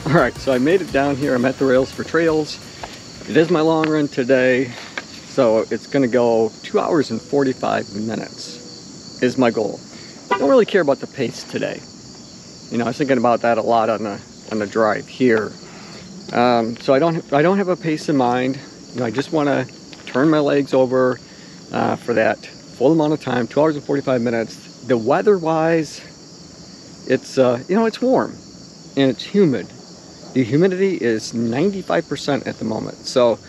All right, so I made it down here. I'm at the Rails for Trails. It is my long run today, so it's gonna go 2 hours and 45 minutes is my goal. I don't really care about the pace today. You know, I was thinking about that a lot on the drive here. So I don't have a pace in mind. You know, I just want to turn my legs over for that full amount of time, 2 hours and 45 minutes. The weather-wise, it's you know, it's warm and it's humid. The humidity is 95% at the moment. So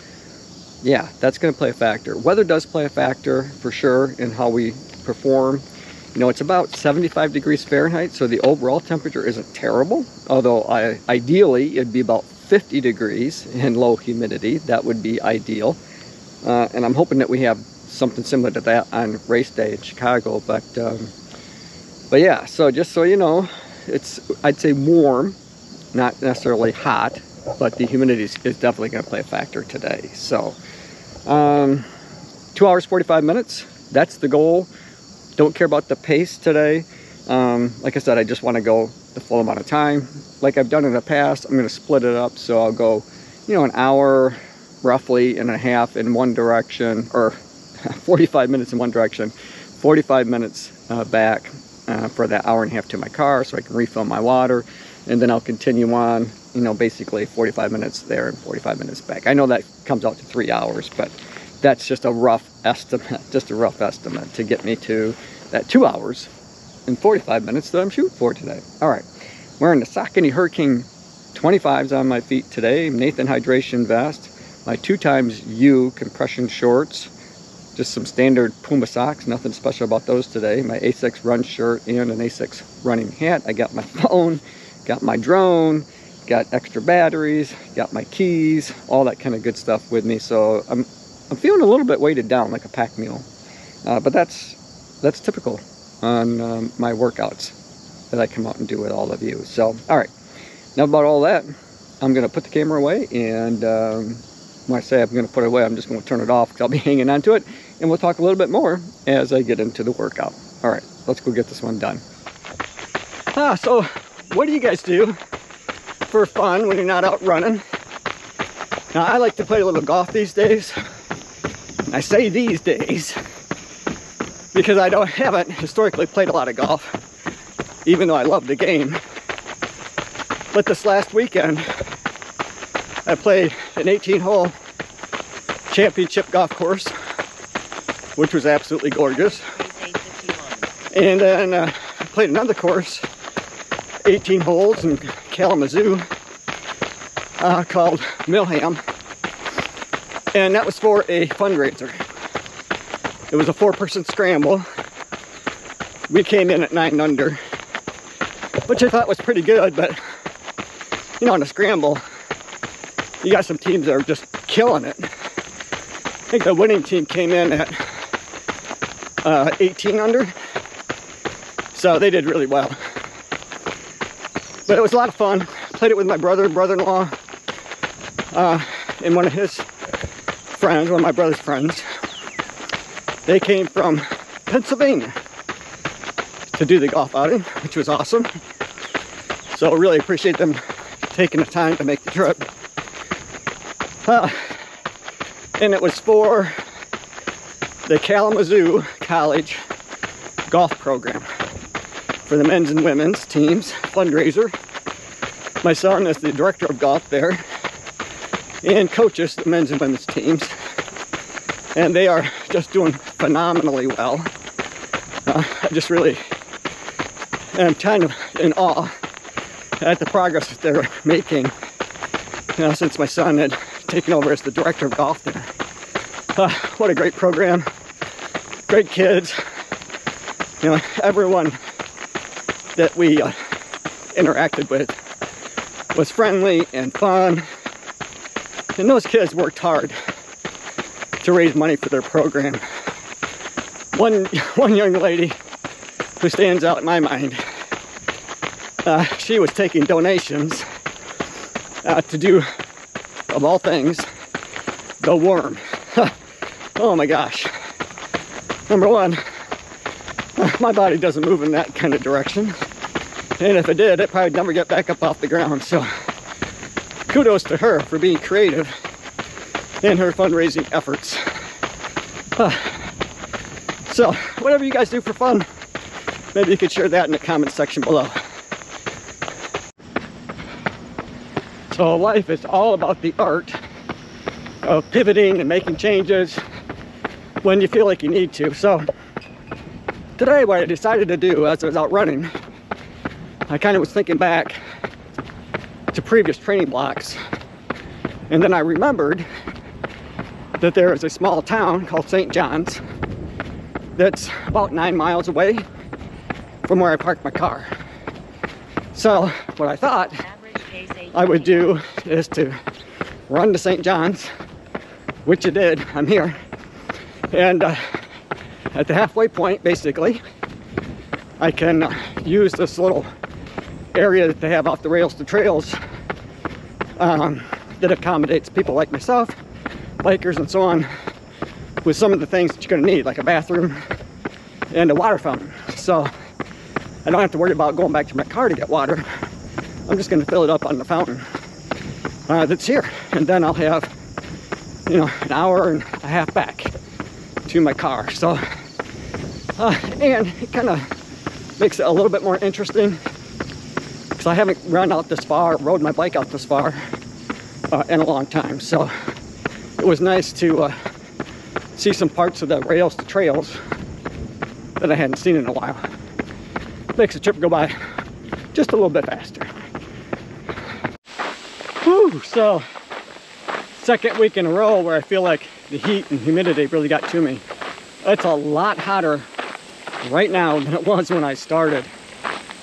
yeah, that's going to play a factor. Weather does play a factor for sure in how we perform. You know, it's about 75 degrees Fahrenheit, so the overall temperature isn't terrible. Although ideally it'd be about 50 degrees and low humidity. That would be ideal. And I'm hoping that we have something similar to that on race day in Chicago. But yeah, so just so you know, it's, I'd say warm, not necessarily hot, but the humidity is definitely going to play a factor today. So 2 hours 45 minutes, that's the goal. Don't care about the pace today. Like I said, I just want to go the full amount of time like I've done in the past. I'm going to split it up, so I'll go, you know, an hour roughly and a half in one direction, or 45 minutes in one direction, 45 minutes back for that hour and a half to my car, so I can refill my water, and then I'll continue on, you know, basically 45 minutes there and 45 minutes back. I know that comes out to 3 hours, but that's just a rough estimate, to get me to that 2 hours and 45 minutes that I'm shooting for today. All right, wearing the Saucony Hurricane 25s on my feet today, Nathan hydration vest, my 2xU compression shorts, just some standard Puma socks, nothing special about those today, my A6 run shirt and an A6 running hat. I got my phone, got my drone, got extra batteries, got my keys, all that kind of good stuff with me. So I'm feeling a little bit weighted down like a pack mule, but that's typical on my workouts that I come out and do with all of you. So all right, now about all that, I'm gonna put the camera away, and when I say I'm gonna put it away, I'm just gonna turn it off because I'll be hanging on to it, and we'll talk a little bit more as I get into the workout. All right, let's go get this one done. So what do you guys do for fun when you're not out running? Now, I like to play a little golf these days. I say these days because I haven't historically played a lot of golf, even though I love the game. But this last weekend, I played an 18-hole championship golf course, which was absolutely gorgeous. And then I played another course, 18 holes in Kalamazoo, called Millham. And that was for a fundraiser. It was a 4-person scramble. We came in at 9 under, which I thought was pretty good, but you know, in a scramble, you got some teams that are just killing it. I think the winning team came in at 18 under, so they did really well. But it was a lot of fun. Played it with my brother-in-law, and one of his friends, one of my brother's friends. They came from Pennsylvania to do the golf outing, which was awesome. So I really appreciate them taking the time to make the trip. And it was for the Kalamazoo College golf program for the men's and women's teams fundraiser. My son is the director of golf there and coaches the men's and women's teams, and they are just doing phenomenally well. I just really am kind of in awe at the progress that they're making, you know, since my son had taken over as the director of golf there. What a great program, great kids. You know, everyone that we interacted with was friendly and fun, and those kids worked hard to raise money for their program. One young lady who stands out in my mind, she was taking donations to do, of all things, the worm. Oh my gosh. Number one, my body doesn't move in that kind of direction, and if it did, it probably never get back up off the ground. So kudos to her for being creative in her fundraising efforts. So whatever you guys do for fun, maybe you could share that in the comment section below. So life is all about the art of pivoting and making changes when you feel like you need to. So today what I decided to do as I was out running, I kind of was thinking back to previous training blocks, and then I remembered that there is a small town called St. John's that's about 9 miles away from where I parked my car. So what I thought I would do is to run to St. John's, which I did. I'm here, and at the halfway point, basically, I can use this little area that they have off the rails to trails that accommodates people like myself, bikers and so on, with some of the things that you're going to need, like a bathroom and a water fountain. So I don't have to worry about going back to my car to get water. I'm just going to fill it up on the fountain that's here, and then I'll have, you know, an hour and a half back to my car. So and it kind of makes it a little bit more interesting because I haven't run out this far, rode my bike out this far in a long time. So it was nice to see some parts of the rails to trails that I hadn't seen in a while. Makes the trip go by just a little bit faster. Whew, so second week in a row where I feel like the heat and humidity really got to me. It's a lot hotter right now than it was when I started.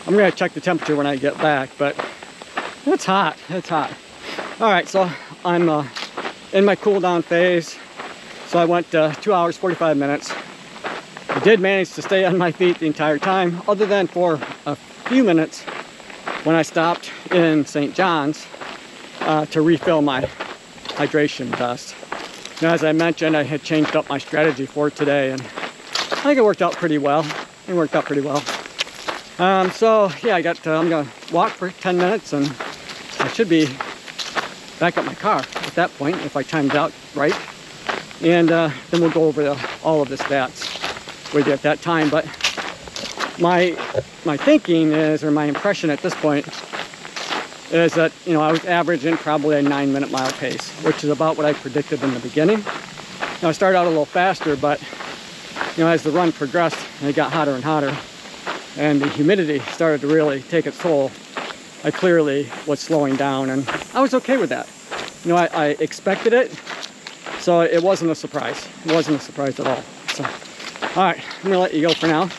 I'm gonna check the temperature when I get back, but it's hot, it's hot. All right, so I'm in my cool down phase. So I went 2 hours, 45 minutes. I did manage to stay on my feet the entire time, other than for a few minutes when I stopped in St. John's to refill my hydration vest. Now, as I mentioned, I had changed up my strategy for today, and I think it worked out pretty well. It worked out pretty well. So yeah, I'm gonna walk for 10 minutes, and I should be back at my car at that point if I timed out right. And then we'll go over all of the stats with you at that time. But my thinking is, or my impression at this point is that, you know, I was averaging probably a 9-minute mile pace, which is about what I predicted in the beginning. Now I started out a little faster, but you know, as the run progressed and it got hotter and hotter and the humidity started to really take its toll, I clearly was slowing down, and I was okay with that. You know, I expected it, so it wasn't a surprise. It wasn't a surprise at all. So, all right, I'm gonna let you go for now.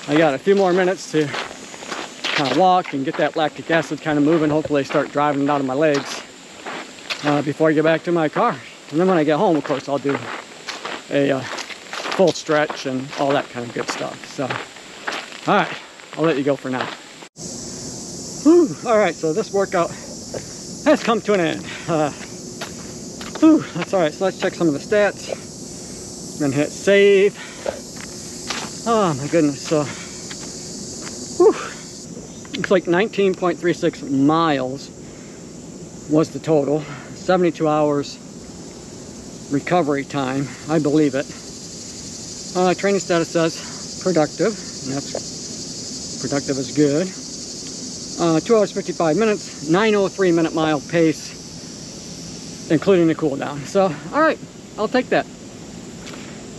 I got a few more minutes to kind of walk and get that lactic acid kind of moving. Hopefully start driving it out of my legs before I get back to my car. And then when I get home, of course, I'll do a full stretch and all that kind of good stuff. So, all right, I'll let you go for now. Whew, all right, so this workout has come to an end. That's all right, so let's check some of the stats. I'm gonna hit save. Oh my goodness, so looks like 19.36 miles was the total. 72 hours recovery time, I believe it. Training status says productive, and that's productive is good. 2 hours 55 minutes, 9:03 minute mile pace, including the cool down. So, all right, I'll take that.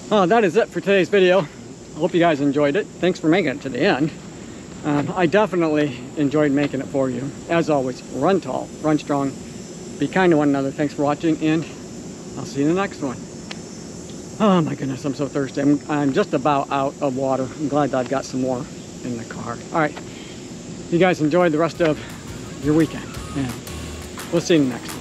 That is it for today's video. I hope you guys enjoyed it. Thanks for making it to the end. I definitely enjoyed making it for you. As always, run tall, run strong, be kind to one another. Thanks for watching, and I'll see you in the next one. Oh my goodness, I'm so thirsty. I'm just about out of water. I'm glad that I've got some more in the car. All right, you guys enjoy the rest of your weekend, and we'll see you in the next one.